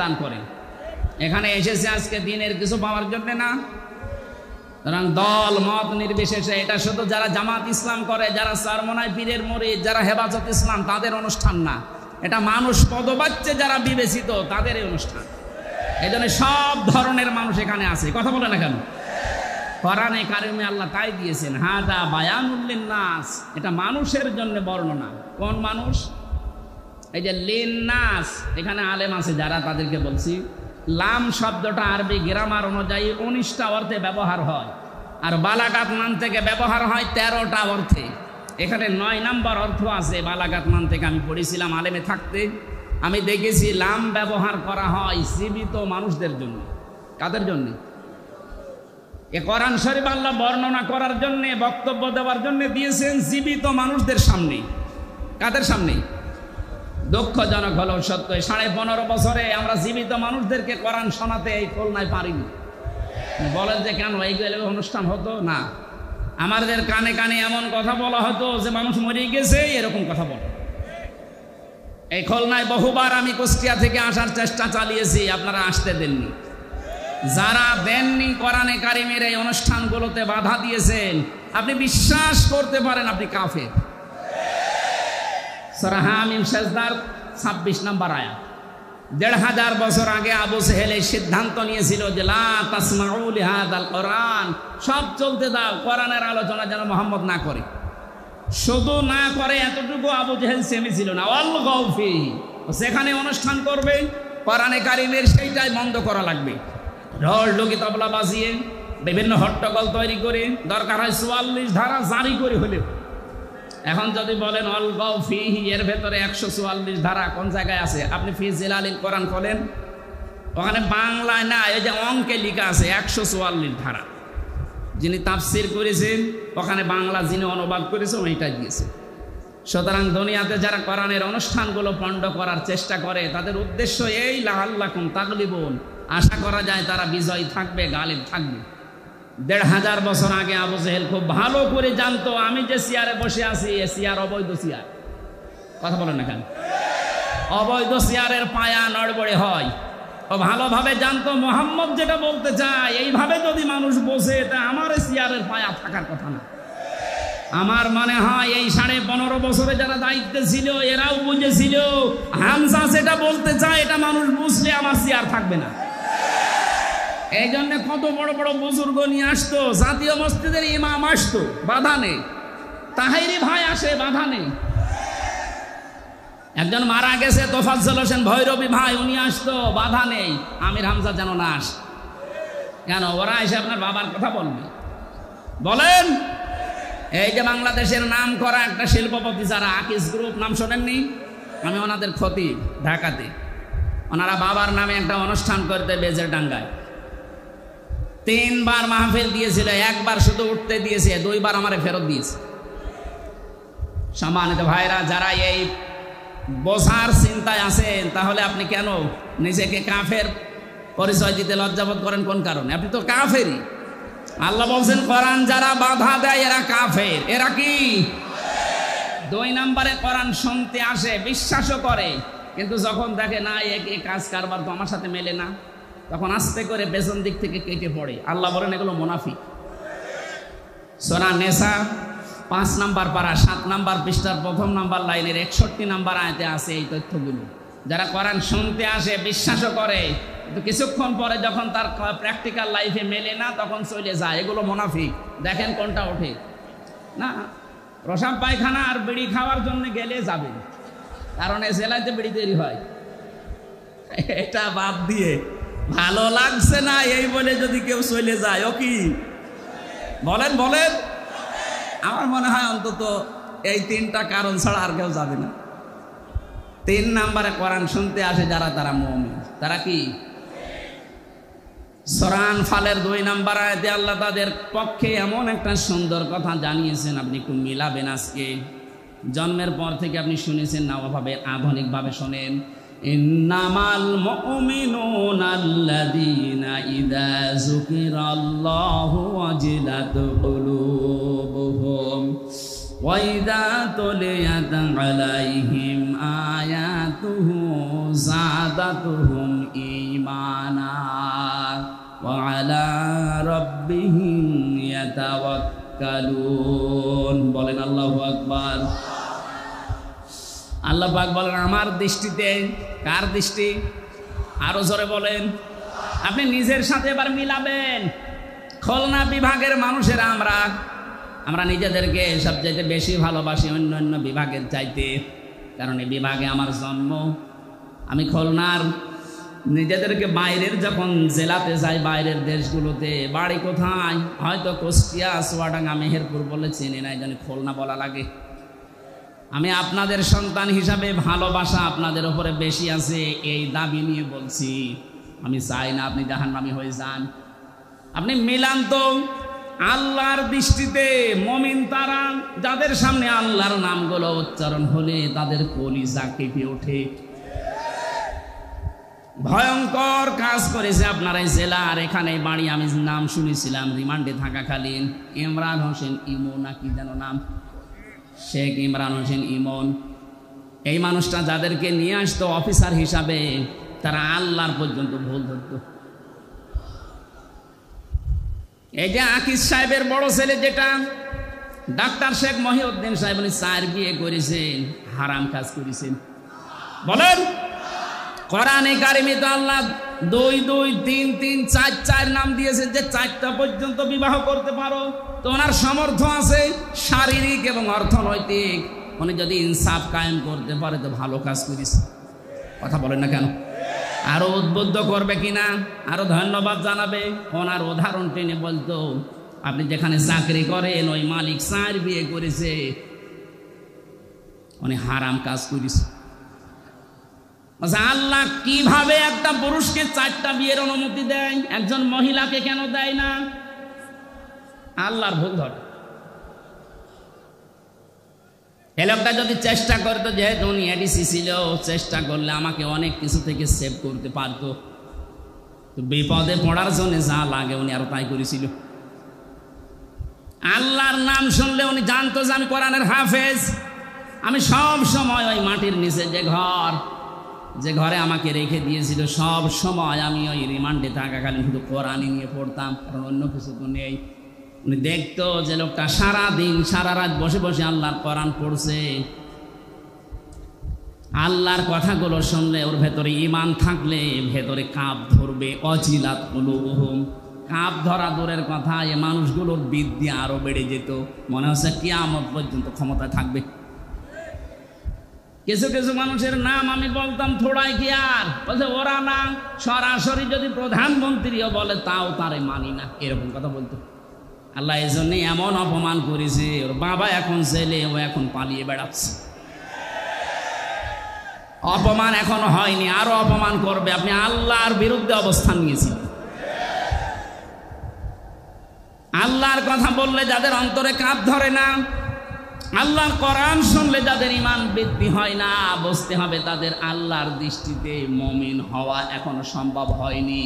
দান করে। এখানে এসেছে আজকে দিনের কিছু পাওয়ার জন্য না। সুতরাং দল মত নির্বিশেষে এটা শুধু যারা জামাত ইসলাম করে, যারা চরমনাই পীরের মুরিদ, যারা হেফাজত ইসলাম তাদের অনুষ্ঠান না, এটা মানুষ পদবাচ্যে যারা বিবেচিত তাদের এই অনুষ্ঠান। এই জন্য সব ধরনের মানুষ এখানে আছে। কথা বলে না কেন? কোরআনে কারিমে আল্লাহ তাই দিয়েছেন, হাদা বায়ানুল লিন্নাস, এটা মানুষের জন্য বর্ণনা। কোন মানুষ? এই যে লিন্নাস, এখানে আলেম আছে যারা, তাদেরকে বলছি লাম শব্দটা আরবি গ্রামার অনুযায়ী 19টা অর্থে ব্যবহার হয়, আর বালাগাত মান থেকে ব্যবহার হয় 13টা অর্থে। এখানে 9 নম্বর অর্থ আছে বালাগাত মান থেকে। আমি পড়েছিলাম আলেমে থাকতে, আমি দেখেছি লাম ব্যবহার করা হয় জীবিত মানুষদের জন্য। কাদের জন্য? এ কোরআন শরীফ আল্লাহ বর্ণনা করার জন্য, বক্তব্য দেওয়ার জন্য দিয়েছেন জীবিত মানুষদের সামনে। কাদের সামনে? দুঃখজনক হলেও সত্য, 15.5 বছরে আমরা জীবিত মানুষদেরকে কোরআন শোনাতে এই খুলনায় পারিনি। বলেন যে কেন এইগুলো অনুষ্ঠান হতো না? আমাদের কানে কানে এমন কথা বলা হতো যে মানুষ মরে গেছে, এরকম কথা বলে। এই খুলনায় বহুবার আমি কুষ্টিয়া থেকে আসার চেষ্টা চালিয়েছি, আপনারা আসতে দেননি। যারা দেননি, কোরআনে কারিমের এই অনুষ্ঠানগুলোতে বাধা দিয়েছেন, আপনি বিশ্বাস করতে পারেন আপনি কাফের। সূরা হামিম সেজদার 26 নম্বর আয়াত। 1500 বছর আগে আবু জেহেল এই সিদ্ধান্ত নিয়েছিল যে লা তাসমাউ লিহাদাল কোরআন, সব চলতে দাও, কোরআনের আলোচনা যেন মুহাম্মদ না করে। শুধু না করে এতটুকু আবু জেহেল সেমেছিল না, ওয়াল গাউফি, সেখানে অনুষ্ঠান করবে কোরআনে কারিমের সেইটাই বন্ধ করা লাগবে। ঢোল ঢুকি তবলা বাজিয়ে বিভিন্ন হট্টগোল তৈরি করে, দরকার হয় 44 ধারা জারি করে হলে। এখন যদি বলেন অল গাও ফিহি, এর ভেতরে 144 ধারা কোন জায়গায় আছে? আপনি ফি জিলালিল কোরআন খোলেন, ওখানে বাংলায় না, এই যে অঙ্কে লেখা আছে 144 ধারা। যিনি তাফসির করেছেন ওখানে বাংলা যিনি অনুবাদ করেছে ওইটাই দিয়েছে। সুতরাং দুনিয়াতে যারা কোরআনের অনুষ্ঠানগুলো পণ্ড করার চেষ্টা করে, তাদের উদ্দেশ্য এই লাআল্লাকুম তাগলিবুন, আশা করা যায় তারা বিজয়ী থাকবে, গালিব থাকবে। 1500 বছর আগে আবু জেহেল খুব ভালো করে জানতো আমি যে চেয়ারে বসে আছি এ চেয়ার অবৈধ চেয়ার। কথা বলেন না কেন? অবৈধ চেয়ারের পায়া নড়বড়ে হয়। ও ভালোভাবে জানতো মুহাম্মদ যেটা বলতে চায় এইভাবে যদি মানুষ বসে, তা আমার চেয়ারের পায়া থাকার কথা না। আমার মনে হয় এই 15.5 বছরে যারা দায়িত্বে ছিল এরাও বুঝেছিল হামজা যেটা বলতে চায় এটা মানুষ বুঝলে আমার চেয়ার থাকবে না। এই জন্য কত বড় বড় বুজুর্গ নিয়ে আসতো, জাতীয় মসজিদের ইমাম আসতো, বাধা নেই। তাহেরি ভাই আসে, বাধা নেই। একজন মারা গেছে তোফাজ্জল হোসেন ভৈরবী ভাই, উনি আসতো, বাধা নেই। আমির হামজা যেন না আসে। কেন? ওরা এসে আপনার বাবার কথা বলবে। বলেন, এই যে বাংলাদেশের নাম করা একটা শিল্পপতি যারা আকিস গ্রুপ, নাম শোনেননি? আমি ওনাদের খতিব ঢাকাতে, ওনারা বাবার নামে একটা অনুষ্ঠান করতে বেজের ডাঙ্গায় 3 বার মাহফিল দিয়েছিল, 1 বার শুধু উঠতে দিয়েছে, 2 বার আমারে ফেরত দিয়েছে। সম্মানিত ভাইরা, যারা এই বোঝার চিন্তায় আছেন, তাহলে আপনি কেন নিজেকে কাফের পরিচয় দিতে লজ্জাবোধ করেন? কোন কারণে? আপনি তো কাফেরই। আল্লাহ বলছেন কোরআন যারা বাধা দেয় এরা কাফের। এরা কি? 2 নম্বরে কোরআন শুনতে আসে, বিশ্বাসও করে, কিন্তু যখন দেখে না এই কাজ কারবার তো আমার সাথে মেলে না, তখন আস্তে করে পেছন দিক থেকে কেটে পড়ে। আল্লাহ বলেন এগুলো মুনাফিক। সূরা নিসা 5 নম্বর পারা 7 নম্বর পৃষ্ঠার 1ম নম্বর লাইনের 61 নম্বর আয়াতে আছে এই তথ্যগুলো। যারা কোরআন শুনতে আসে, বিশ্বাসও করে, কিন্তু কিছুক্ষণ পরে যখন তার প্র্যাকটিক্যাল লাইফে মেলে না তখন চলে যায়, এগুলো মুনাফিক। দেখেন কোনটা ওঠে না। প্রসাব পায়খানা আর বিড়ি খাওয়ার জন্য গেলে যাবে, কারণ এই জেলাতে বিড়ি তৈরি হয়। এটা বাদ দিয়ে ভালো লাগছে না এই বলে যদি কেউ চলে যায়, ও কি বলেন? বলেন, আমার মনে হয় অন্তত এই 3টা কারণ ছাড়া আর কেউ যাবে না। 3 নম্বরে কোরআন শুনতে আসে যারা, তারা মুমিন। তারা কি? সূরা আনফালের 2 নম্বর আয়াতে আল্লাহ তাদের পক্ষে এমন একটা সুন্দর কথা জানিয়েছেন, আপনি একটু মিলাবেন। আজকে জন্মের পর থেকে আপনি শুনেছেন না, ওভাবে আধুনিকভাবে শোনেন। ইন্নামাল মুমিনুনা আল্লাযীনা ইযা যুকিরাল্লাহু ওয়াজিলাত কুলুবুহুম ওয়া ইযা তুলিয়াত আলাইহিম আয়াতুহু যাদাতুহুম আলা রাব্বিহিম ইয়াতাওয়াক্কালুন। বলেন আল্লাহু আকবার। আল্লাহ পাক বলেন আমার দৃষ্টিতে, কার দৃষ্টি? আরো জোরে বলেন। আপনি নিজের সাথে এবার মিলাবেন। খুলনা বিভাগের মানুষেরা আমরা নিজেদেরকে সবচেয়ে বেশি ভালোবাসি অন্য বিভাগের চাইতে, কারণ এই বিভাগে আমার জন্ম। আমি খুলনার, নিজেদেরকে বাইরের যখন জেলাতে যাই, বাইরের দেশগুলোতে, বাড়ি কোথায় হয়তো কুষ্টিয়া, চুয়াডাঙ্গা, মেহেরপুর বলে চিনি না, এই জন্য খুলনা বলা লাগে। আমি আপনাদের সন্তান হিসাবে ভালোবাসা আপনাদের উপরে বেশি আছে, এই দাবি নিয়ে বলছি। আমি চাই না আপনি জাহান্নামী হয়ে যান। আপনি মিলান তো। আল্লাহর দৃষ্টিতে মুমিন তারা যাদের সামনে আল্লাহর নামগুলো উচ্চারণ হলে তাদের কলিজা কেঁপে ওঠে। ভয়ঙ্কর কাজ করেছে আপনার এই জেলার, এখানে বাড়ি। আমি নাম শুনেছিলাম রিমান্ডে থাকাকালীন, ইমরান হোসেন ইমন নাকি যেন নাম, শেখ ইমরান হোসেন ইমন। এই মানুষটা যাদেরকে নিয়ে আসতো অফিসার হিসাবে, তারা আল্লাহর পর্যন্ত ভুল ধরত। এই যে আকিজ সাহেবের বড় ছেলে যেটা ডাক্তার শেখ মহিউদ্দিন সাহেব, উনি 4 বিয়ে করেছেন, হারাম কাজ করেছেন। বলেন, কোরআনে কারিমে তো আল্লাহ 2 2 3 3 4 4 নাম দিয়েছে, যে 4টা পর্যন্ত বিবাহ করতে পারো। তো ওনার সামর্থ্য আছে শারীরিক এবং অর্থনৈতিক। উনি যদি ইনসাফ কায়েম করতে পারে তো ভালো কাজ করিস। কথা বলেন না কেন? আরো উদ্বুদ্ধ করবে কিনা, আরো ধন্যবাদ জানাবে। ওনার উদাহরণ টেনে বলতো, আপনি যেখানে চাকরি করেন ওই মালিক 4 বিয়ে করেছে, উনি হারাম কাজ করিস। আল্লাহ কিভাবে একটা পুরুষকে 4টা বিয়ের অনুমতি দেয়, একজন মহিলাকে কেন দেয় না? আল্লাহর ভুল ধরে। এই লোকটা যদি চেষ্টা করতো, যেহেতু উনি এডিসি ছিল, চেষ্টা করলে আমাকে অনেক কিছু থেকে সেভ করতে পারতো। তো বিপদে পড়ার জন্য যা লাগে উনি আরো তাই করেছিল। আল্লাহর নাম শুনলে উনি জানতো যে আমি কোরআনের হাফেজ। আমি সব সময় ওই মাটির নিচে যে ঘরে আমাকে রেখে দিয়েছিল, সব সময় আমি ওই রিমান্ডে থাকাকালীন শুধু কোরআনই নিয়ে পড়তাম, কারণ অন্য কিছু তো নেই। উনি দেখতো যে লোকটা সারাদিন সারা রাত বসে বসে আল্লাহর কোরআন পড়ছে। আল্লাহর কথাগুলো শুনলে ওর ভেতরে ঈমান থাকলে ভেতরে কাঁপ ধরবে। অজিলাত কুলুবুহুম, কাঁপ ধরা দূরের কথা, এই মানুষগুলোর বিদ্যা আরো বেড়ে যেত। মনে হচ্ছে কিয়ামত পর্যন্ত ক্ষমতা থাকবে। কিছু কিছু মানুষের নাম আমি বলতাম থোড়াই কি আর, বলছে ওরা না, সরাসরি যদি প্রধানমন্ত্রীও বলে তাও তারে মানি না, এরকম কথা বলতো। আল্লাহ এই জন্যে এমন অপমান করেছে, ওর বাবা এখন ছেলে, ও এখন পালিয়ে বেড়াচ্ছে। অপমান এখনো হয়নি, আরো অপমান করবে। আপনি আল্লাহর বিরুদ্ধে অবস্থান নিয়েছেন। আল্লাহর কথা বললে যাদের অন্তরে কাঁপ ধরে না, আল্লাহর কোরআন শুনলে যাদের ঈমান বৃদ্ধি হয় না, বুঝতে হবে তাদের আল্লাহর দৃষ্টিতে মুমিন হওয়া এখনো সম্ভব হয়নি।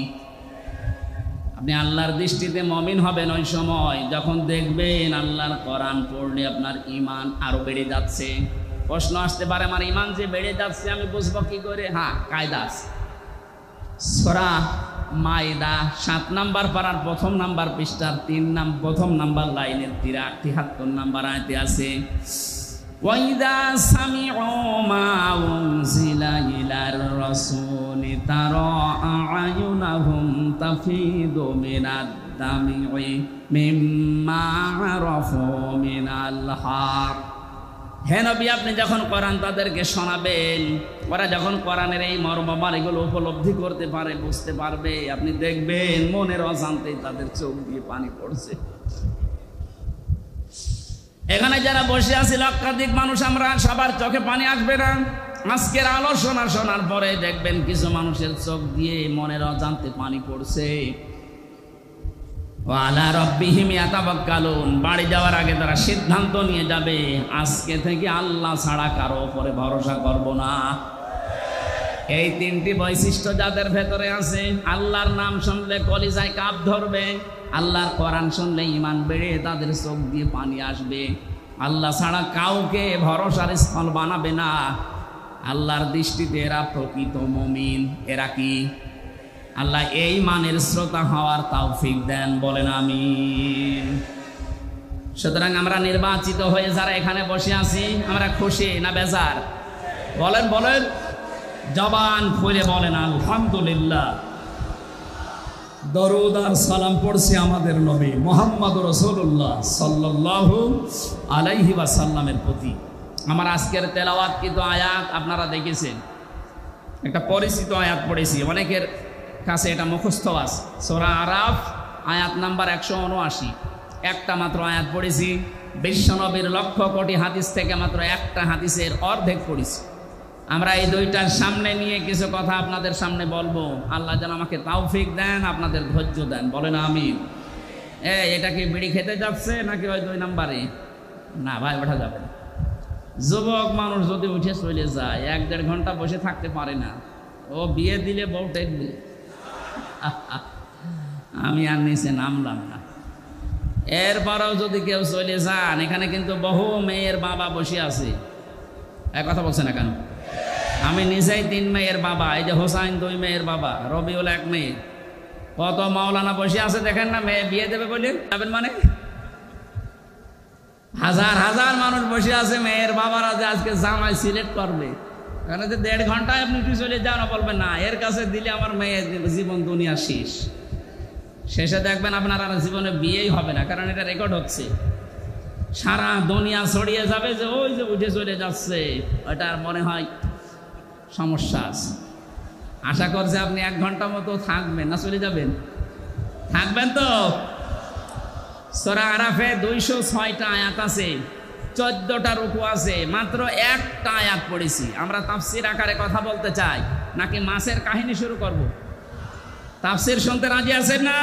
আপনি আল্লাহর দৃষ্টিতে মুমিন হবেন ওই সময় যখন দেখবেন আল্লাহর কোরআন পড়লে আপনার ঈমান আরো বেড়ে যাচ্ছে। প্রশ্ন আসতে পারে, আমার ঈমান যে বেড়ে যাচ্ছে আমি বুঝবো কি করে? হ্যাঁ, কায়দা আছে। সূরা মাইদা 7 নাম্বার পারার 1ম নাম্বার পৃষ্ঠার 1ম নাম্বার লাইনের 73 নাম্বার আয়াতে আছে, ওয়াইদা সামিউ মা উনজিলা ইলার রাসূলি তারা আ'য়ুনাহুম তাফিদু মিনাদ দামি মিম্মা আরাফু মিনাল হক। হে নবী, আপনি যখন কোরআন তাদেরকে শোনাবেন, ওরা যখন কোরআনের এই মর্মমান এগুলো উপলব্ধি করতে পারে, বুঝতে পারবে, আপনি দেখবেন মনের অজান্তেই তাদের চোখ দিয়ে পানি পড়ছে। এখানে যারা বসে আছি লক্ষাধিক মানুষ, আমরা সবার চোখে পানি আসবে না। আজকের আলোচনা শোনার পরে দেখবেন কিছু মানুষের চোখ দিয়ে মনের অজান্তে পানি পড়ছে। ওয়ালা রাব্বিহিম ইয়াতাওয়াক্কালুন, বাড়ি যাওয়ার আগে তারা সিদ্ধান্ত নিয়ে যাবে, আজকে থেকে আল্লাহ ছাড়া কারো উপরে ভরসা করব না। এই 3টি বৈশিষ্ট্য যাদের ভেতরে আছে, আল্লাহর নাম শুনলে কলিজায় কাঁপ ধরবে, আল্লাহর কোরআন শুনলে ঈমান বেড়ে তাদের চোখ দিয়ে পানি আসবে, আল্লাহ ছাড়া কাউকে ভরসার স্থল বানাবে না। আল্লাহর দৃষ্টিতে এরা প্রকৃত মুমিন। এরা কি? আল্লাহ এই মানের শ্রোতা হওয়ার তৌফিক দেন, বলেন আমিন। সুতরাং আমরা নির্বাচিত হয়ে যারা এখানে বসে আছি, আমরা খুশি না বেজার? বলেন বলেন, জবান খুলে বলেন আলহামদুলিল্লাহ। দরুদ আর সালাম পড়ছি আমাদের নবী মুহাম্মদ রাসূলুল্লাহ সাল্লাল্লাহু আলাইহি ওয়াসাল্লামের প্রতি। আমার আজকের তেলাওয়াতকৃত আয়াত আপনারা দেখেছেন, একটা পরিচিত আয়াত পড়েছি, অনেকের কাছে এটা মুখস্থ আছে। সূরা আরাফ আয়াত নাম্বার 179, একটা মাত্র আয়াত পড়েছি। বিশ্বনবীর লক্ষ কোটি হাদিস থেকে মাত্র একটা হাদিসের অর্ধেক পড়েছি। আমরা এই দুইটার সামনে নিয়ে কিছু কথা আপনাদের সামনে বলবো। আল্লাহ যেন আমাকে তৌফিক দেন, আপনাদের ধৈর্য দেন, বলেন আমিন। এটা কি বিড়ি খেতে যাচ্ছে নাকি ওই 2 নম্বরে? না ভাই, ওঠা যাবে না। যুবক মানুষ যদি উঠে চলে যায়, 1-1.5 ঘন্টা বসে থাকতে পারে না। ও বিয়ে দিলে বউ টেকবে। আমি আর নিচে নামলাম না। এরপরেও যদি কেউ চলে যান, এখানে কিন্তু বহু মেয়ের বাবা বসে আছে। এক কথা বলছে না কেন? আমি নিজেই 3 মেয়ের বাবা। এই যে হোসাইন 2 মেয়ের বাবা, রবিউল 1 মেয়ে। কত মাওলানা বসে আছে দেখেন না, মেয়ে বিয়ে দেবে বলে যাবেন মানে? হাজার হাজার মানুষ বসে আছে, মেয়ের বাবারা যে আজকে জামাই সিলেক্ট করবে। এখানে যে 1.5 ঘন্টায় আপনি উঠে চলে যান, বলবেন না এর কাছে দিলে আমার মেয়ের জীবন দুনিয়া শেষ। শেষে দেখবেন আপনার আর জীবনে বিয়েই হবে না, কারণ এটা রেকর্ড হচ্ছে। সারা দুনিয়া ছড়িয়ে যাবে যে ওই যে উঠে চলে যাচ্ছে, ওইটার মনে হয় সমস্যা আছে। আশা করছে আপনি 1 ঘন্টা মতো থাকবেন, না চলে যাবেন? থাকবেন তো? সূরা আরাফে 206টা আয়াত আছে, 14টা রুকু আছে, মাত্র একটা আয়াত পড়েছি। আমরা তাফসীর আকারে কথা বলতে চাই নাকি মাছের কাহিনী শুরু করব? তাফসীর শুনতে রাজি আছেন না?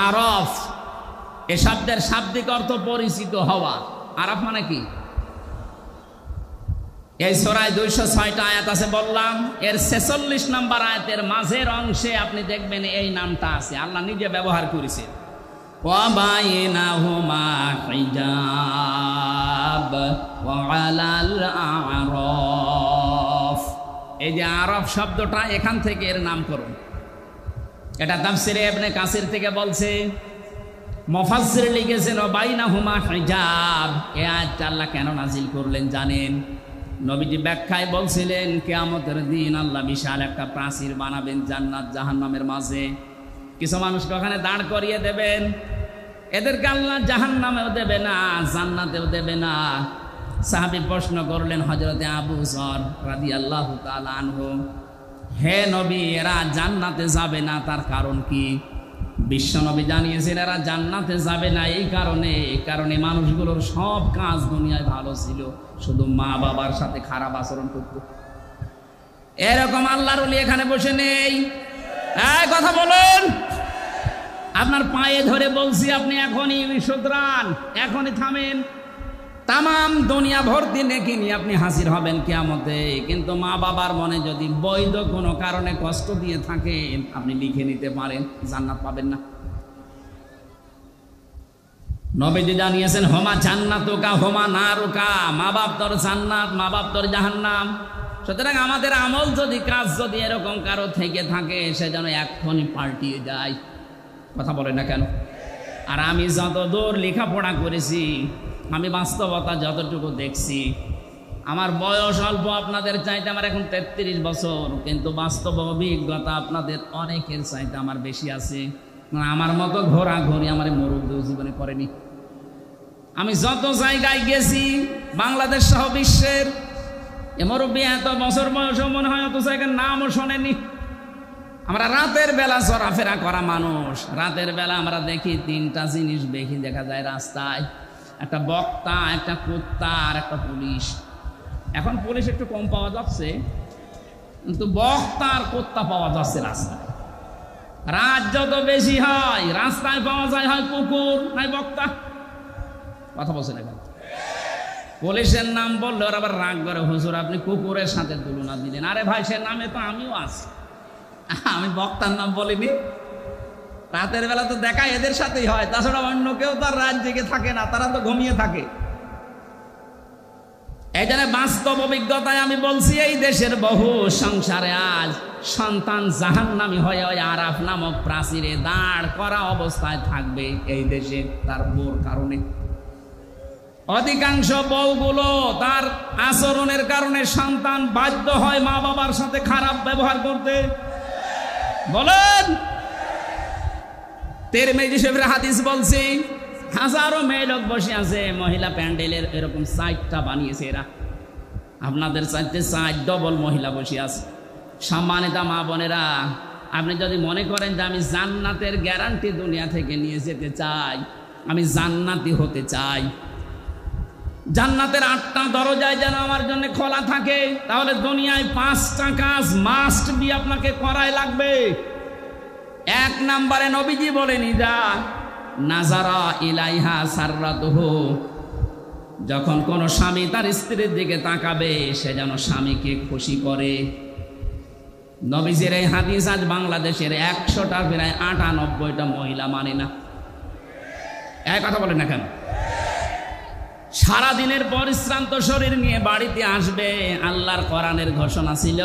আরাফ এ শব্দের শাব্দিক অর্থ পরিচিত হওয়া। আরাফ মানে কি? এই সূরায় 206টা আয়াত আছে বললাম, এর 46 নম্বর আয়াতের মাঝের অংশে আপনি দেখবেন এই নামটা আছে, আল্লাহ নিজে ব্যবহার করেছে। ওয়া বাইনাহুমা হিজাব ওয়া আলাল আরাফ। এই যে আরাফ শব্দটা, এখান থেকে এর নামকরণ। এটা তাফসীরে ইবনে কাসির থেকে বলছে, মুফাসসির লিখেছেন ওয়া বাইনাহুমা হিজাব। এই আয়াতটা আল্লাহ কেন নাজিল করলেন জানেন? নবীজি ব্যাখ্যায় বলছিলেন, কিয়ামতের দিন আল্লাহ বিশাল একটা প্রাচীর বানাবেন জান্নাত জাহান্নামের মাঝে। কিছু মানুষকে ওখানে দাঁড় করিয়ে দেবেন, এদেরকে আল্লাহ জাহান্নামেও দেবে না, জান্নাতেও দেবে না। সাহাবী প্রশ্ন করলেন হযরতে আবু যর রাদিয়াল্লাহু তাআলা আনহু, হে নবী, এরা জান্নাতে যাবে না, তার কারণ কি? বিশ্বনবী জানিয়েছেন এরা জান্নাতে যাবে না এই কারণে মানুষগুলোর সব কাজ দুনিয়ায় ভালো ছিল, শুধু মা বাবার সাথে খারাপ আচরণ করত। এরকম আল্লাহর ওলি এখানে বসে নেই। এই কথা বলুন, আপনার পায়ে ধরে বলছি, আপনি এখনই শুধরান, এখনই থামেন। তামাম দুনিয়া ভর্তি নেকি নিয়ে আপনি হাজির হবেন কিয়ামতে, কিন্তু মা বাবার মনে যদি বৈধ কোনো কারণে কষ্ট দিয়ে থাকেন, আপনি লিখে নিতে পারেন, জান্নাত পাবেন না। নবীজি জানিয়েছেন, হোমা জান্নাতুকা হোমা নারুকা, মা বাপ তোর জান্নাত, মা বাপ তোর জাহান্নাম। সুতরাং আমাদের আমল যদি, কাজ যদি এরকম কারো থেকে থাকে, সে যেন এক্ষুনি পাল্টিয়ে যায়। কথা বলে না কেন? আর আমি যত দূর লেখাপড়া করেছি, আমি বাস্তবতা যতটুকু দেখছি, আমার বয়স অল্প আপনাদের চাইতে, আমার এখন 33 বছর, কিন্তু বাস্তব অভিজ্ঞতা আপনাদের অনেকের চাইতে আমার বেশি আছে। আমার মতো ঘোরাঘুরি আমার মুরব্বী জীবনে করেনি। আমি যত জায়গায় গেছি, বাংলাদেশ সহ বিশ্বের, এ মুরব্বী এত বছর বয়সও মনে হয় অত জায়গার নামও শোনেনি। আমরা রাতের বেলা চলাফেরা করা মানুষ, রাতের বেলা আমরা দেখি 3টা জিনিস দেখি, দেখা যায় রাস্তায়, একটা বক্তা, একটা কুত্তা আর একটা পুলিশ। এখন পুলিশ একটু কম পাওয়া যাচ্ছে, কিন্তু বক্তা আর কুত্তা পাওয়া যাচ্ছে রাস্তায়। রাত যত বেশি হয়, রাস্তায় পাওয়া যায় হয় কুকুর নাই বক্তা। কথা বলছেন এখন? পুলিশের নাম বললে ওরা আবার রাগ করে, হুজুর আপনি কুকুরের সাথে তুলনা দিলেন। আরে ভাই, সে নামে তো আমিও আছি, আমি বক্তার নাম বলিনি। রাতের বেলা তো দেখা এদের সাথেই হয়, তাছাড়া অন্য কেউ তার রাত জেগে থাকে না, তারা তো ঘুমিয়ে থাকে। এই জন্য বাস্তব অভিজ্ঞতায় আমি বলছি, এই দেশের বহু সংসারে আজ সন্তান জাহান্নামী হয়ে ওই আরাফ নামক প্রাচীরে দাঁড় করা অবস্থায় থাকবে এই দেশে তার বউর কারণে। অধিকাংশ বউগুলো তার আচরণের কারণে সন্তান বাধ্য হয় মা বাবার সাথে খারাপ ব্যবহার করতে। বলেন, তিরমিজি শরীফের হাদিস বলছি, হাজারো মেয়ে লোক বসে আছে, মহিলা প্যান্ডেলের এরকম সাইডটা বানিয়েছে এরা, আপনাদের চাইতে সাইড ডবল মহিলা বসে আছে। সম্মানিত মা বোনেরা, আপনি যদি মনে করেন যে আমি জান্নাতের গ্যারান্টি দুনিয়া থেকে নিয়ে যেতে চাই, আমি জান্নাতি হতে চাই, জান্নাতের 8টা দরজায় যেন আমার জন্য খোলা থাকে, তাহলে দুনিয়ায় 5টা কাজ মাস্ট বি আপনাকে করাই লাগবে। 1 নম্বরে নবীজি বলেন, ইদা নাজারা ইলাইহা সাররাতুহু, যখন কোন স্বামী তার স্ত্রীর দিকে তাকাবে সে যেন স্বামীকে খুশি করে। নবীজির এই হাদিস আজ বাংলাদেশের 100টার প্রায় 98টা মহিলা মানে না। এক কথা বলেন না কেন? সারাদিনের পরিশ্রান্ত শরীর নিয়ে বাড়িতে আসবে, আল্লাহর কোরআনের ঘোষণা ছিল,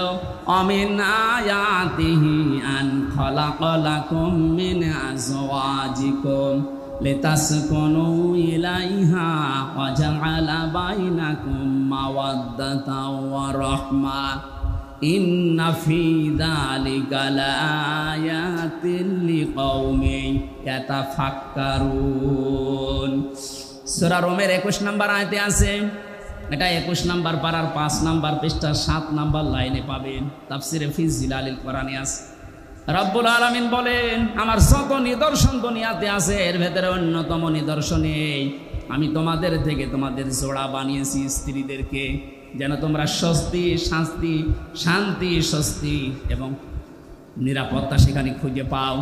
আমিন আয়াতিহি আন খালাকালাকুম মিন আজওয়াজিকুম লিতাসকুনু ইলাইহা ওয়া জাআলা বাইনাকুম মাওয়াদ্দাতাও ওয়া রাহমা ইন্না ফি যালিকা লাআয়াতিন লিকাওমিন ইয়াতাফাক্কারুন। সূরা রোমের 21 নম্বর আয়াতে আছে, এটা 21 নম্বর পারার 5 নম্বর পৃষ্ঠা 7 নম্বর লাইনে পাবেন। তাফসিরে ফি জিলালিল কোরআনে আছে, রব্বুল আলামিন বলেন, আমার যত নিদর্শন দুনিয়াতে আছে এর ভেতরে অন্যতম নিদর্শন এই, আমি তোমাদের থেকে তোমাদের জোড়া বানিয়েছি স্ত্রীদেরকে, যেন তোমরা শান্তি স্বস্তি এবং নিরাপত্তা সেখানে খুঁজে পাও।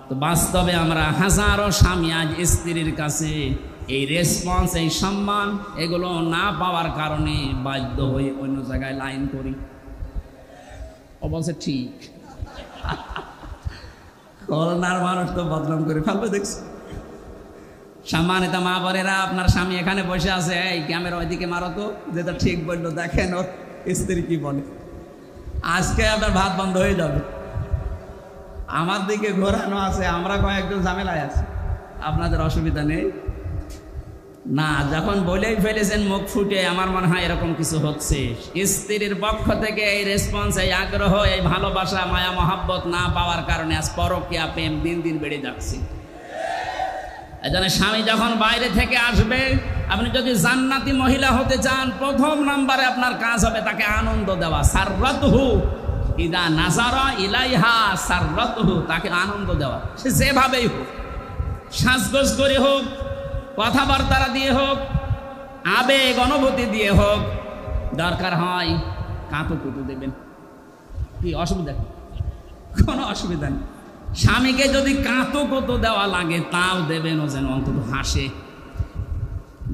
তো বাস্তবে আমরা হাজারো স্বামী আজ স্ত্রীর কাছে এই রেসপন্স, এই সম্মান এগুলো না পাওয়ার কারণে বাধ্য হয়ে অন্য জায়গায় লাইন করি। ও বলছে ঠিক, করোনার মানুষ তো বদনাম করে ফেলবে দেখছি। সম্মানিত মা বোনেরা, আপনার স্বামী এখানে বসে আছে, এই ক্যামেরা ওইদিকে মারো তো, যেটা ঠিক বললো, দেখেন ওর স্ত্রী কি বলে। আজকে আপনার ভাত বন্ধ হয়ে যাবে। আমার দিকে ঘোরানো আছে, আমরা কয়েকজন ঝামেলায় আছি, আপনাদের অসুবিধা নেই না। যখন বলেই ফেলেছেন মুখ ফুটে, আমার মনে হয় এরকম কিছু হচ্ছে। স্ত্রীর পক্ষ থেকে এই রেসপন্স, এই আগ্রহ, এই ভালোবাসা, মায়া মহাব্বত না পাওয়ার কারণে আজ পরকীয়া প্রেম দিন দিন বেড়ে যাচ্ছে। এজন্য স্বামী যখন বাইরে থেকে আসবে, আপনি যদি জান্নাতি মহিলা হতে চান, প্রথম নম্বরে আপনার কাজ হবে তাকে আনন্দ দেওয়া। সাররাতুহু ইদা নাজারা ইলাইহা সাররাতুহু, তাকে আনন্দ দেওয়া, সে যেভাবেই হোক, সাজগোজ করে হোক, কথাবার্তা দিয়ে হোক, আবেগ অনুভূতি দিয়ে হোক, দরকার হয় কাঁতো কুতো দেবেন। কি অসুবিধা? কোনো অসুবিধা নেই। স্বামীকে যদি কাঁতো কুতো দেওয়া লাগে তাও দেবেন, ও যেন অন্তত হাসে।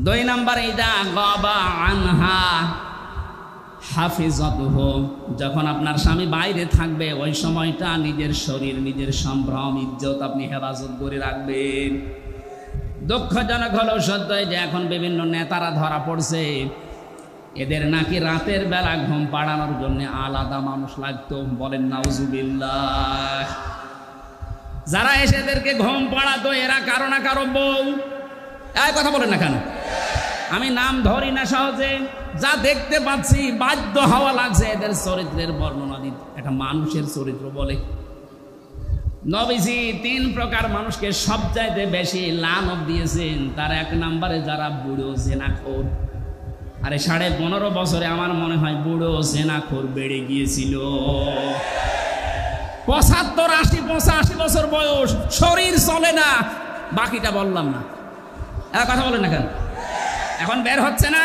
2 নম্বরে ইদা গাবা আনহা হাফিজাতুহু, যখন আপনার স্বামী বাইরে থাকবে ওই সময়টা নিজের শরীর, নিজের সম্ভ্রম, ইজ্জত আপনি হেফাজত করে রাখবেন। দুঃখজনক হলেও সত্য যে এখন বিভিন্ন নেতারা ধরা পড়ছে, এদের নাকি রাতের বেলা ঘুম পাড়ানোর জন্য আলাদা মানুষ লাগতো। বলেন নাউজুবিল্লাহ। যারা এসে এদেরকে ঘুম পাড়াতো এরা কারো না কারো বউ। এই কথা বলেন না কেন? আমি নাম ধরি না সহজে, যা দেখতে পাচ্ছি বাধ্য হওয়া লাগছে এদের চরিত্রের বর্ণনা দিতে। একটা মানুষের চরিত্র বলে, নবীজি 3 প্রকার মানুষকে সবচাইতে বেশি লানত দিয়েছেন। তার 1 নম্বরে যারা বুড়ো জেনাখোর। আরে 15.5 বছরে আমার মনে হয় বুড়ো জেনাখোর বেড়ে গিয়েছিল। 75, 80, 85 বছর বয়স, শরীর চলে না, বাকিটা বললাম না। কথা বলেন না কেন? এখন বের হচ্ছে না।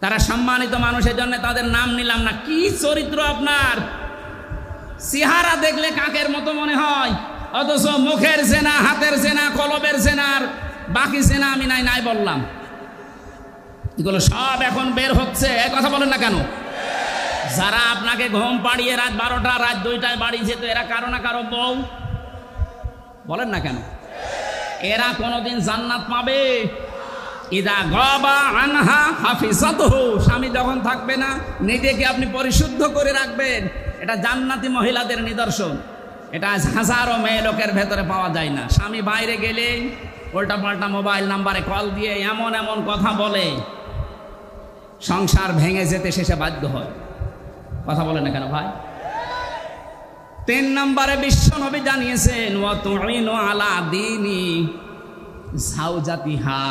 তারা সম্মানিত মানুষের জন্য তাদের নাম নিলাম না। কি চরিত্র আপনার! চেহারা দেখলে কাকের মতো মনে হয়, অথচ মুখের জেনা, হাতের জেনা, কলবের জেনার বাকি জেনা আমি নাই বললাম। এগুলো সব এখন বের হচ্ছে। কথা বলেন না কেন? যারা আপনাকে ঘুম পাড়িয়ে রাত 12টা, রাত 2টায় বাড়ি যেত, এরা কারো না কারো বউ। বলেন না কেন? এরা কোনোদিন জান্নাত পাবে? ইদা গাবা আনহা হাফিজাতুহু, স্বামী যখন থাকবে না নিজেকে আপনি পরিশুদ্ধ করে রাখবেন। এটা জান্নাতি মহিলাদের নিদর্শন। এটা হাজারো মেয়ে লোকের ভেতরে পাওয়া যায় না। স্বামী বাইরে গেলে উল্টা পাল্টা মোবাইল নাম্বারে কল দিয়ে এমন এমন কথা বলে সংসার ভেঙে যেতে শেষে বাধ্য হয়। কথা বলে না কেন ভাই? 3 নম্বরে বিশ্ব নবী জানিয়েছেন ওয়া তুইনু আলা দীনি যাওজাতিহা,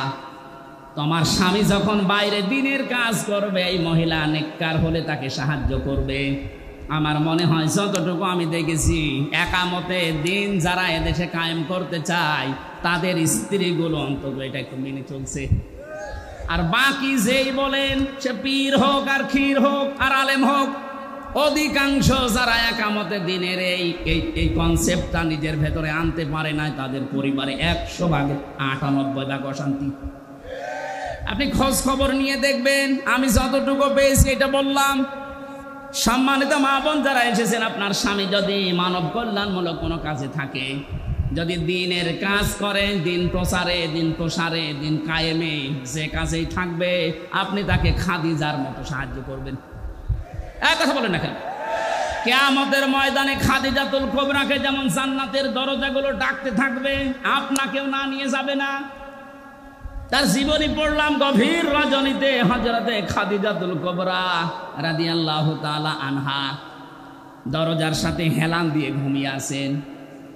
তোমার স্বামী যখন বাইরে দিনের কাজ করবে এই মহিলা নেককার হলে তাকে সাহায্য করবে। আমার মনে হয় যতটুকু আমি দেখেছি একামতে দিন যারা এদেশে কায়েম করতে চায় তাদের স্ত্রীগুলো অন্তত এটা একটু মেনে চলছে। আর বাকি যেই বলেন সে পীর হোক আর ক্ষীর হোক আর আলেম হোক, অধিকাংশ যারা একামতে দিনের এই কনসেপ্টটা নিজের ভেতরে আনতে পারে না তাদের পরিবারে 100 ভাগে 98 ভাগ অশান্তি। আপনি খোঁজ খবর নিয়ে দেখবেন, আমি যতটুকু পেয়েছি এটা বললাম। সম্মানিত মা বোন যারা এসেছেন, আপনার স্বামী যদি মানব কল্যাণমূলক কোনো কাজে থাকে, যদি দিনের কাজ করে, দিন প্রচারে, দিন প্রসারে, দিন কায়েমে, যে কাজেই থাকবে আপনি তাকে খাদিজার মতো সাহায্য করবেন। এক কথা বলেন না কেন? কিয়ামতের ময়দানে খাদিজাতুল কুবরাকে যেমন জান্নাতের দরজাগুলো ডাকতে থাকবে, আপনাকেও না নিয়ে যাবে না। তার জীবনী পড়লাম গভীর রজনীতে হযরতে খাদিজাতুল কুবরা রাদিয়াল্লাহু তাআলা আনহা দরজার সাথে হেলান দিয়ে ঘুমিয়ে আছেন।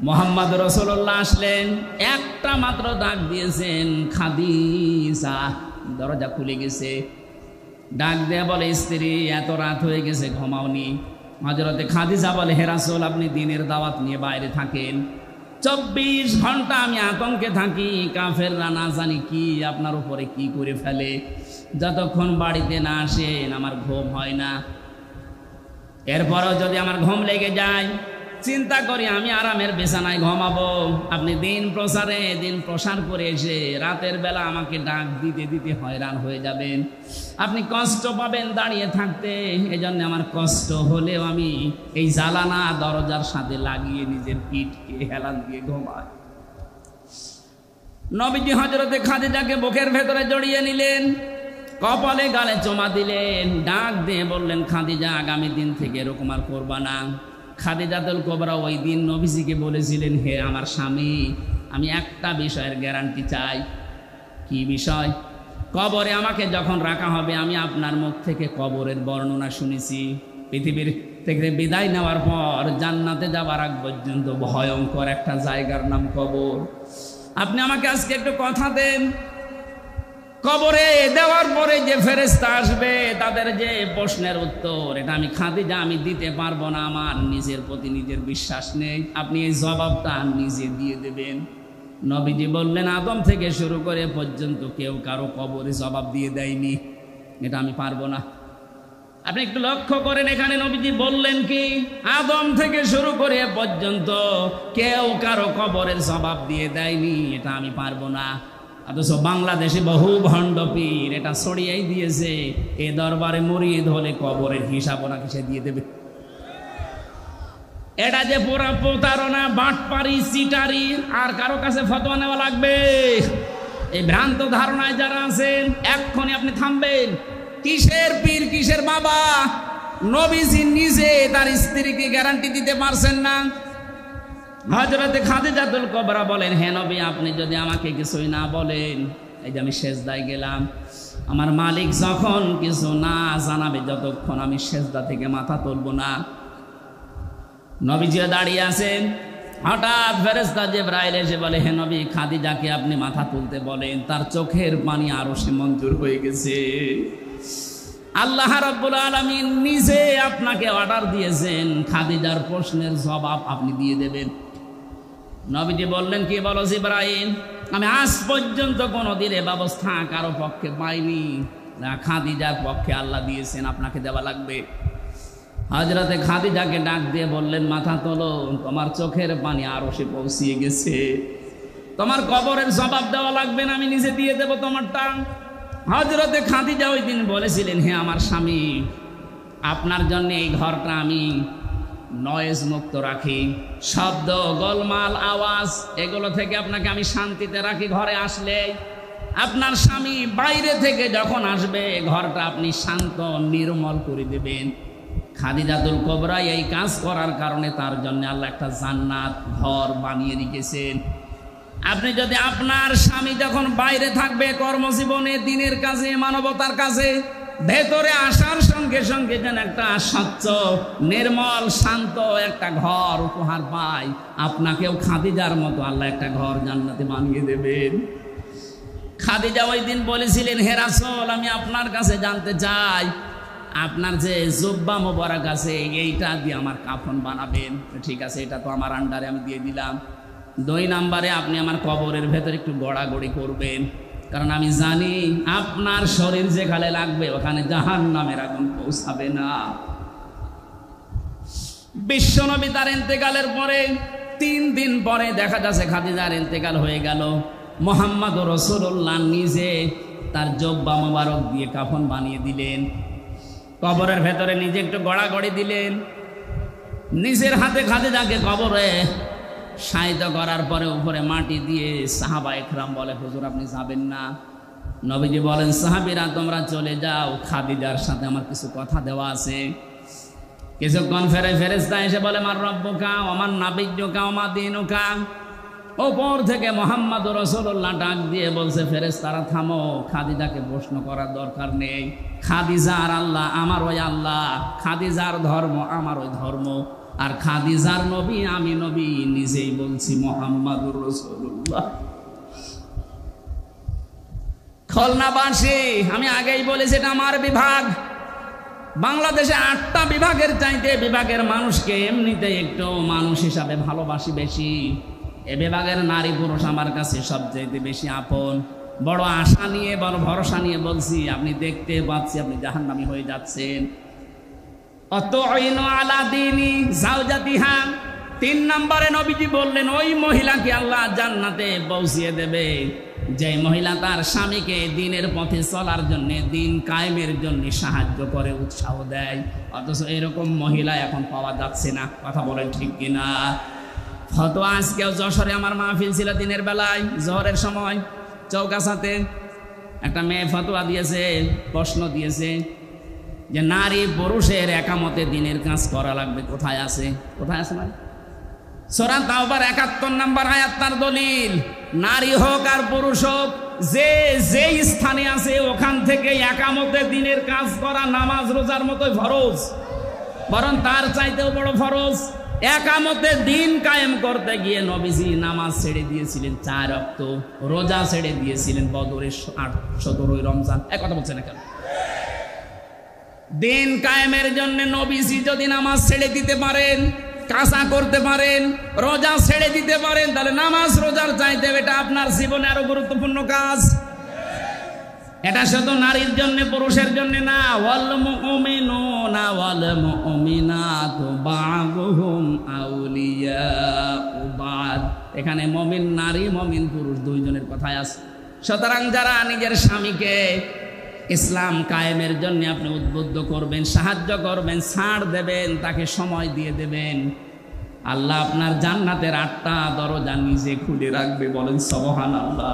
মুহাম্মদ রাসূলুল্লাহ আসলেন, একটা মাত্র ডাক দিয়েছেন, খাদিজা। দরজা খুলে গেছে। ডাক দিয়ে বলে, স্ত্রী এত রাত হয়ে গেছে, ঘুমাওনি? হযরতে খাদিজা বলে, হে রাসূল, আপনি দিনের দাওয়াত নিয়ে বাইরে থাকেন, 24 ঘন্টা আমি আতঙ্কে থাকি, কাফেররা না জানি কি আপনার উপরে কি করে ফেলে। যতক্ষণ বাড়িতে না আসেন আমার ঘুম হয় না। এরপরও যদি আমার ঘুম লেগে যায়, চিন্তা করি আমি আরামের বিছানায় ঘুমাবো। আপনি দিন প্রসারে, দিন প্রসার করে এসে রাতের বেলা আমাকে ডাক দিতে দিতে হয়রান হয়ে যাবেন, আপনি কষ্ট পাবেন দাঁড়িয়ে থাকতে। এজন্য আমার কষ্ট হলেও আমি এই জ্বালানা দরজার সাথে লাগিয়ে নিজের পিঠকে হেলান দিয়ে ঘুমাই। নবীজি হযরতে খাদিজাকে বুকের ভেতরে জড়িয়ে নিলেন, কপালে গালে চুমা দিলেন, ডাক দিয়ে বললেন, খাদিজা, আগামী দিন থেকে এরকম আর করবা না। খাদিজাতুল কুবরা ওই দিন নবীজিকে বলেছিলেন, হে আমার স্বামী, আমি একটা বিষয়ের গ্যারান্টি চাই। কি বিষয়? কবরে আমাকে যখন রাখা হবে, আমি আপনার মুখ থেকে কবরের বর্ণনা শুনেছি। পৃথিবীর থেকে বিদায় নেওয়ার পর জান্নাতে যাবার আগ পর্যন্ত ভয়ঙ্কর একটা জায়গার নাম কবর। আপনি আমাকে আজকে একটু কথা দেন, কবরে দেওয়ার পরে যে ফেরেশতা আসবে তাদের যে প্রশ্নের উত্তর, এটা আমি খাদিজা আমি দিতে পারবো না, আমার নিজের প্রতি নিজের বিশ্বাস নেই, আপনি এই জবাবটা নিজে দিয়ে দেবেন। নবীজি বললেন, আদম থেকে শুরু করে পর্যন্ত কেউ কারো কবরে জবাব দিয়ে দেয়নি, এটা আমি পারবো না। আপনি একটু লক্ষ্য করেন, এখানে নবীজি বললেন কি, আদম থেকে শুরু করে পর্যন্ত কেউ কারো কবরের জবাব দিয়ে দেয়নি, এটা আমি পারবো না। অথচ বাংলাদেশে বহু ভণ্ড পীর এটা ছড়িয়েই দিয়েছে, এ দরবারে মুরিদ হলে কবরের হিসাব ওনাকে সে দিয়ে দেবে। এটা যে পুরা প্রতারণা, বাটপারি, চিটারি, আর কারো কাছে ফতোয়া নেওয়া লাগবে? এই ভ্রান্ত ধারণায় যারা আছেন এক্ষুনি আপনি থামবেন। কিসের পীর, কিসের বাবা? নবীজি নিজে তার স্ত্রীকে গ্যারান্টি দিতে পারছেন না। হযরতে খাদিজাতুল কুবরা বলেন, হে নবী, আপনি যদি আমাকে কিছুই না বলেন, এই যে আমি সেজদায় গেলাম, আমার মালিক যখন কিছু না জানাবে যতক্ষণ আমি সেজদা থেকে মাথা তুলব না। নবীজি দাঁড়িয়ে আছেন, হঠাৎ ফেরেশতা জিবরাইল এসে বলে, হে নবী, খাদিজাকে আপনি মাথা তুলতে বলেন, তার চোখের পানি আরো সে মঞ্জুর হয়ে গেছে। আল্লাহ রাব্বুল আলামিন নিজে আপনাকে অর্ডার দিয়েছেন, খাদিজার প্রশ্নের জবাব আপনি দিয়ে দেবেন। নবীজি বললেন, কি বলো জিবরাইল? আমি আজ পর্যন্ত কোনোদিন এ ব্যবস্থা কারো পক্ষে পাইনি, না খাদিজার পক্ষে আল্লাহ দিয়েছেন, আপনাকে দেওয়া লাগবে। হযরতে খাদিজাকে ডাক দিয়ে বললেন, মাথা তোলো, তোমার চোখের পানি আরো সে পৌঁছিয়ে গেছে, তোমার কবরের জবাব দেওয়া লাগবে না, আমি নিজে দিয়ে দেবো তোমারটা। হযরতে খাদিজা ওই দিন বলেছিলেন, হে আমার স্বামী, আপনার জন্য এই ঘরটা আমি নয়েজ মুক্ত রাখি, শব্দ, গোলমাল, আওয়াজ এগুলো থেকে আপনাকে আমি শান্তিতে রাখি। ঘরে আসলে আপনার স্বামী বাইরে থেকে যখন আসবে ঘরটা আপনি শান্ত নির্মল করে দেবেন। খাদিজাতুল কুবরা এই কাজ করার কারণে তার জন্য আল্লাহ একটা জান্নাত ঘর বানিয়ে রেখেছেন। আপনি যদি আপনার স্বামী যখন বাইরে থাকবে কর্মজীবনে, দিনের কাজে, মানবতার কাজে, ভেতরে আসার সঙ্গে সঙ্গে যেন একটা স্বচ্ছ নির্মল শান্ত একটা ঘর উপহার পায়, আপনাকেও খাদিজার মতো আল্লাহ একটা ঘর জান্নাতে বানিয়ে দেবেন। খাদিজা ওই দিন বলেছিলেন, হে রাসূল, আমি আপনার কাছে জানতে চাই আপনার যে জুব্বা মোবারক আছে এইটা দিয়ে আমার কাফন বানাবেন। ঠিক আছে, এটা তো আমার আন্ডারে, আমি দিয়ে দিলাম। 2 নম্বরে আপনি আমার কবরের ভেতরে একটু গড়াগড়ি করবেন, কারণ আমি জানি আপনার শরীর যেখানে লাগবে ওখানে জাহান্নামের আগুন পৌঁছাবে না। বিশ্বনবী তার ইন্তেকালের পরে 3 দিন পরে দেখা যাচ্ছে খাদিজার ইন্তেকাল হয়ে গেল। মুহাম্মদ রাসূলুল্লাহ নিজে তার জুব্বা মোবারক দিয়ে কাফন বানিয়ে দিলেন, কবরের ভেতরে নিজে একটু গড়াগড়ি দিলেন, নিজের হাতে খাদিজাকে কবরে শায়িত করার পরে উপরে মাটি দিয়ে সাহাবা ইকরাম বলে, হুজুর আপনি যাবেন না? নবীজি বলেন, সাহাবীরা তোমরা চলে যাও, খাদিজার সাথে আমার কিছু কথা দেওয়া আছে। কিছুক্ষণ ফেরেশতা এসে বলে, মার রব্বুকা ওয়া মান নাবিয়্যুকা ওয়া মা দীনুকা। ওপর থেকে মুহাম্মদ রাসূলুল্লাহ ডাক দিয়ে বলছে, ফেরেশতারা থামো, খাদিজাকে প্রশ্ন করার দরকার নেই। খাদিজার আল্লাহ আমার ওই আল্লাহ, খাদিজার ধর্ম আমার ওই ধর্ম, আর খাদিজার নবী আমি নবী, নিজেই বলছি মুহাম্মদুর রাসূলুল্লাহ। খুলনাবাসী, আমি আগেই বলেছি এটা আমার বিভাগ। বাংলাদেশে 8টা বিভাগের চাইতে বিভাগের মানুষকে এমনিতে একটু মানুষ হিসাবে ভালোবাসি বেশি। এ বিভাগের নারী পুরুষ আমার কাছে সবচাইতে বেশি আপন। বড় আশা নিয়ে, বড় ভরসা নিয়ে বলছি, আপনি দেখতে পাচ্ছি আপনি জাহান্নামী হয়ে যাচ্ছেন। অতঈনু আলা দীনি যাওজাতিহা। 3 নম্বরে নবীজি বললেন, ওই মহিলাকে আল্লাহ জান্নাতে পৌঁছিয়ে দেবে যে মহিলা তার স্বামীকে দিনের পথে চলার জন্য, দিন কায়েমের জন্য সাহায্য করে, উৎসাহ দেয়। অথচ এরকম মহিলা এখন পাওয়া যাচ্ছে না। কথা বলেন ঠিক কিনা? ফতোয়া আজকেও যশোরে আমার মাহফিল ছিল দিনের বেলায়, জোহরের সময় চৌকাছাতে একটা মেয়ে ফতোয়া দিয়েছে, প্রশ্ন দিয়েছে যে নারী পুরুষের একামতে দিনের কাজ করা লাগবে। কোথায় আছে? কোথায় আছে? মানে সূরা তাওবার 71 নম্বর আয়াত তার দলিল। নারী হোক আর পুরুষ হোক, যে যেই স্থানে আছে ওখান থেকে একামতে দিনের কাজ করা নামাজ রোজার মতোই ফরজ, বরং তার চাইতেও বড় ফরজ। একামতে দিন কায়েম করতে গিয়ে নবীজি নামাজ ছেড়ে দিয়েছিলেন 4 ওয়াক্ত, রোজা ছেড়ে দিয়েছিলেন বদরের 17 রমজান। এক কথা বলছে না কেন? দিন কায়েমের জন্য নবীজি যদি নামাজ ছেড়ে দিতে পারেন, কাজা করতে পারেন, রোজা ছেড়ে দিতে পারেন, তাহলে নামাজ রোজার চাইতে এটা আপনার জীবনে আরো গুরুত্বপূর্ণ কাজ। এটা শুধু নারীর জন্য, পুরুষের জন্য না। ওয়াল মুমিনুনা ওয়াল মুমিনাতু বা'দুহুম আউলিয়াউ বা'দ। এখানে মুমিন নারী, মুমিন পুরুষ দুইজনের কথাই আছে। সুতরাং যারা নিজের স্বামীকে ইসলাম কায়েমের জন্য আপনি উদ্বুদ্ধ করবেন, সাহায্য করবেন, ছাড় দেবেন, তাকে সময় দিয়ে দেবেন, আল্লাহ আপনার জান্নাতের 8টা দরজা নিজে খুলে রাখবে। বলেন সুবহানাল্লাহ।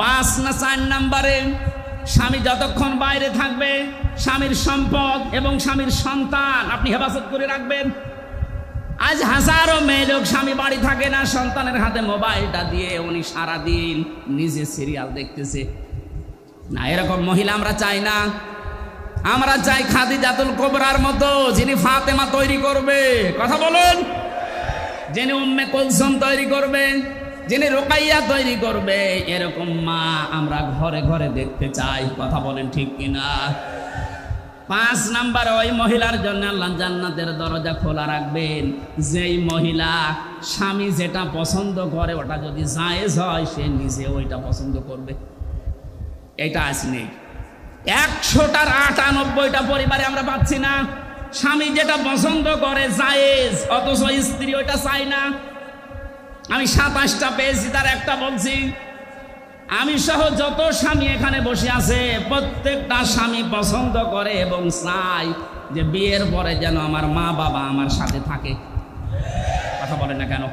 5 না 4 নম্বরে, স্বামী যতক্ষণ বাইরে থাকবে স্বামীর সম্পদ এবং স্বামীর সন্তান আপনি হেফাজত করে রাখবেন। আজ হাজারো মেয়ে লোক স্বামী বাড়ি থাকে না, সন্তানের হাতে মোবাইলটা দিয়ে উনি সারাদিন নিজে সিরিয়াল দেখতেছে। না, এরকম মহিলা আমরা চাই না। আমরা চাই খাদিজাতুল কুবরার মতো, যিনি ফাতেমা তৈরি করবে। কথা বলুন। যিনি উম্মে কুলসুম তৈরি করবে, যিনি রুকাইয়া তৈরি করবে, এরকম মা আমরা ঘরে ঘরে দেখতে চাই। কথা বলেন ঠিক কিনা? 5 নাম্বার, ওই মহিলার জন্য আল্লাহ জান্নাতের দরজা খোলা রাখবেন যেই মহিলা স্বামী যেটা পছন্দ করে ওটা যদি জায়েজ হয় সে নিজে ওইটা পছন্দ করবে। এটা আজ নেই। 100টার 98টা পরিবারে আমরা পাচ্ছি না। স্বামী যেটা পছন্দ করে জায়েজ, অথচ স্ত্রী ওইটা চায় না। আমি 27টা পেয়েছি, তার একটা বলছি। আমি সহ যত স্বামী এখানে বসে আছে প্রত্যেকটা স্বামী পছন্দ করে এবং চায় যে বিয়ের পরে যেন আমার মা বাবা আমার সাথে থাকে। কথা বলে না কেন?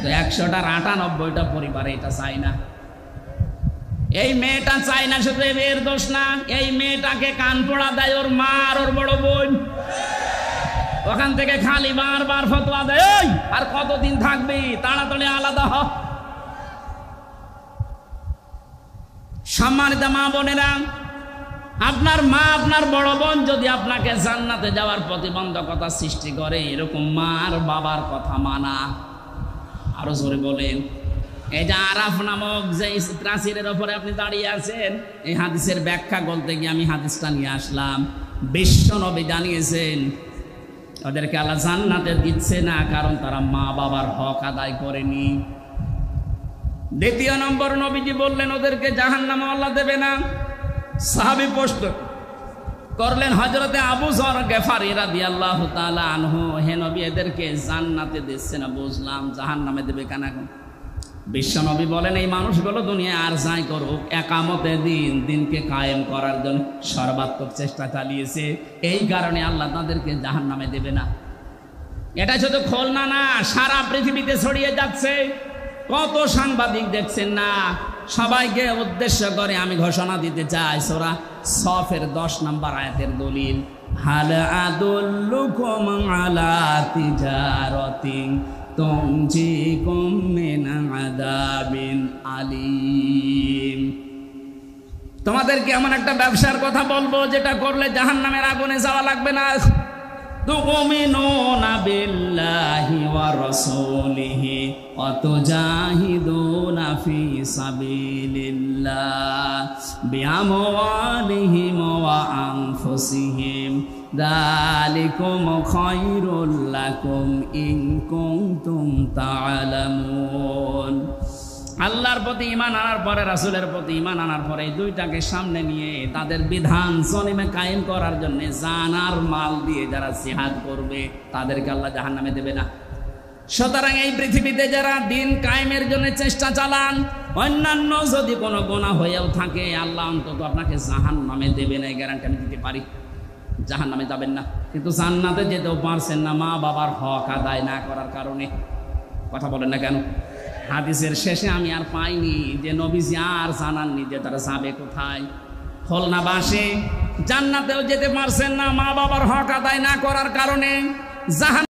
100টার 98টা পরিবারে এটা চায় না। এই মেয়েটা চায় না, শুধু এর দোষ না, এই মেয়েটাকে কান পোড়া দেয় ওর মা আর ওর বড় বোন। ওখান থেকে খালি বারবার ফতোয়া দেয়, এই আর কতদিন থাকবি, তাড়াতাড়ি আলাদা হ। সম্মানিত মা বোনেরা, আপনার মা আপনার বড় বোন যদি আপনাকে জান্নাতে যাওয়ার প্রতিবন্ধকতা সৃষ্টি করে, এরকম মার বাবার কথা মানা। আরো জোরে বলেন। এই যে আরাফ নামক যে প্রাচীরের ওপরে আপনি দাঁড়িয়ে আছেন, এই হাদিসের ব্যাখ্যা বলতে গিয়ে আমি হাদিসটা নিয়ে আসলাম। বিশ্ব নবী জানিয়েছেন ওদেরকে আল্লাহ জান্নাতে দিচ্ছে না, কারণ তারা মা বাবার হক আদায় করেনি। দ্বিতীয় নম্বর, নবীজি বললেন ওদেরকে জাহান্নামে আল্লাহ দেবে না। সাহাবী প্রশ্ন করলেন হযরতে আবু যর গিফারী রাদিয়াল্লাহু তাআলা আনহু, হে নবী এদেরকে জান্নাতে দিচ্ছে না বুঝলাম, জাহান্নামে দেবে কেন? বিশ্ব নবী বলেন এই মানুষগুলো দুনিয়া আর যাই করুক, একামতে দিনকে কায়েম করার জন্য সর্বাত্মক চেষ্টা চালিয়েছে, এই কারণে আল্লাহ তাদেরকে জাহান্নামে দেবে না। এটা শুধু খুলনা না, সারা পৃথিবীতে ছড়িয়ে যাচ্ছে। কত সাংবাদিক দেখছেন না, সবাইকে উদ্দেশ্য করে আমি ঘোষণা দিতে চাই, সূরা সফের 10 নম্বর আয়াতের দলিল, হাল আদুল্লুকুম আলা তিজারাতিন তুনজিকুম মিন আযাবিন আলীম। তোমাদেরকে এমন একটা ব্যবসার কথা বলবো যেটা করলে জাহান্নামের আগুনে যাওয়া লাগবে না। তুমিনুনা বিল্লাহি ওয়া রাসূলিহি ওয়া তুজাহিদুনা ফি সাবিলিল্লাহ বিআমওয়ালিহিম ওয়া আনফুসিহিম যালিকুম খায়রুল লাকুম ইন কুনতুম তা'লামুন। আল্লাহর প্রতি ঈমান আনার পরে, রাসূলের প্রতি ঈমান আনার পরে, এই দুইটাকে সামনে নিয়ে তাদের বিধান সলিমে কায়েম করার জন্য জান আর মাল দিয়ে যারা জিহাদ করবে তাদেরকে আল্লাহ জাহান্নামে দেবে না। সুতরাং এই পৃথিবীতে যারা দিন কায়েমের জন্য চেষ্টা চালান, অন্যান্য যদি কোনো গুনাহ হয়েও থাকে, আল্লাহ অন্তত আপনাকে জাহান্নামে দেবে না, এই গ্যারান্টি আমি দিতে পারি। জাহান্নামে যাবেন না, কিন্তু জান্নাতে যেতেও পারছেন না মা বাবার হক আদায় না করার কারণে। কথা বলেন না কেন? হাদিসের শেষে আমি আর পাইনি যে নবীজি আর জানাননি যে তারা যাবে কোথায়। খুলনাবাসী জান্নাতেও যেতে পারছেন না মা বাবার হক আদায় না করার কারণে।